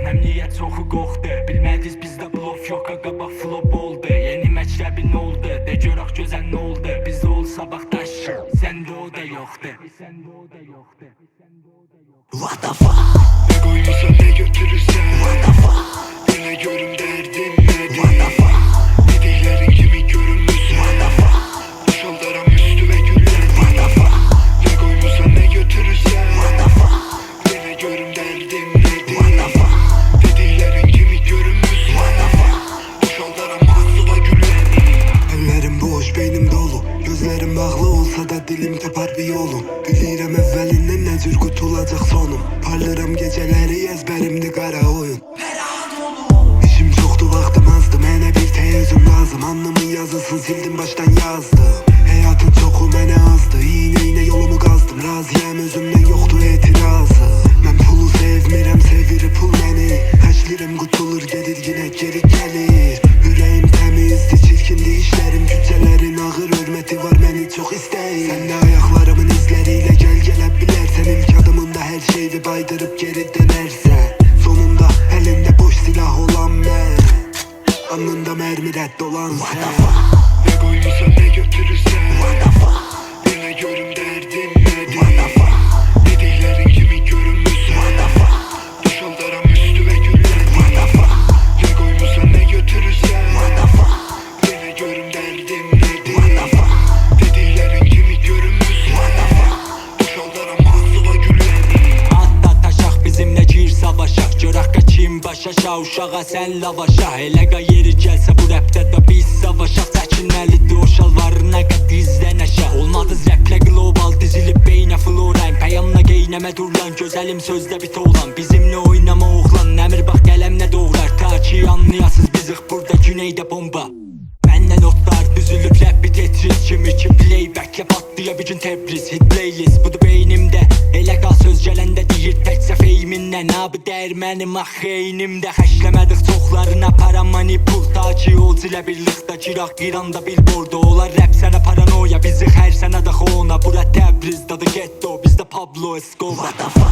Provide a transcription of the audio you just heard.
Əmniyyət çoxu qoxdu, bilmədiz bizdə bluff yox, qabaq flop oldu. Yeni məktəbin oldu, de görək gözən nə oldu. Bizdə olsa bax daş, səndə o da yoxdu. What the fuck? Ne koymuşsan ne götürürsen What the fuck? Dene görüm derdin nedir? What the fuck? Dediklerin kimi görünmüşsen What the fuck? Boşaldıram üstü ve güllerin What the fuck? Ne koymuşsan ne götürürsen What the fuck? Dene görüm derdin nedir? What the fuck? Dediklerin kimi görünmüşsen What the fuck? Boşaldıram ağzı ve güllerin Ellerim boş beynim dolu Gözlerim bağlı olsa da dilim tapar bir yolum Bilirəm əvvəlindən nə cür qutulacaq sonum Parlıram geceleri ezberimdi qara oyun İşim çoxdu vaxtım azdı Mənə bir teyzüm lazım Anlamın yazısın sildim baştan yazdım Həyatın çoxu mənə azdı İğneyle yolumu qazdım Raziyəm özümdən yoxdu etirazı Mən pulu sevmirəm seviri pul məni Xəşlirim qutulur gedir yine geri gəlir Ürəyim təmizdi çirkindi işlərim Küçələrin ağır hörməti var məni çox istəyir Sən də ayaqlarımın izləriyle gəl gələ bilərsən İlk adımında hər şeyi baydırıp geri dönersən Sonunda elinde boş silah olan mən Anında mermi rədd olan sən Ne koymuşsan ne götürürsən What the fuck? Dene görüm derdin nedir? What the fuck? Dediklerin kimi görünmüşsən What the fuck? Boşaldıram üstü ve güllerin What the fuck? Ne koymuşsan ne götürürsen What the fuck? Dene görüm derdin nedir? What the fuck? Dediklerin kimi görünmüşsən What the fuck? Boşaldıram ağzı ve güllerin Atla taşaq bizimlə gir savaşaq Görək kim başa uşağa sən lavaşa Eləqa yeri gəlsə bu rəpdə də biz savaşaq Çəkinməlidir o şalvarına qət izlən əşə Olmadız rəplə global dizilib beynə florayım Pəyamla qeynəmə durulan gözəlim sözdə bit olan Bizimlə oynama oğlan əmir bax qələmlə doğrar Ta ki anlayasız bizıq burada güneydə bomba Məndən notlar düzülüb rəp bir tetris kimi ki Playback patlaya bir gün Tebriz Hit playlist budur beynimdə Elə qal söz gələndə deyir təkcə feyminlə Abi dəyir mənim axeynimdə Xəşləmədik çoxlarına para manipul Ta ki ol cilə birlikdə giraq İranda billboarda Olar rəp sənə paranoya bizi hər sənə daxı ona Bura Təbriz dadı getto bizdə Pablo Escobar What the fuck?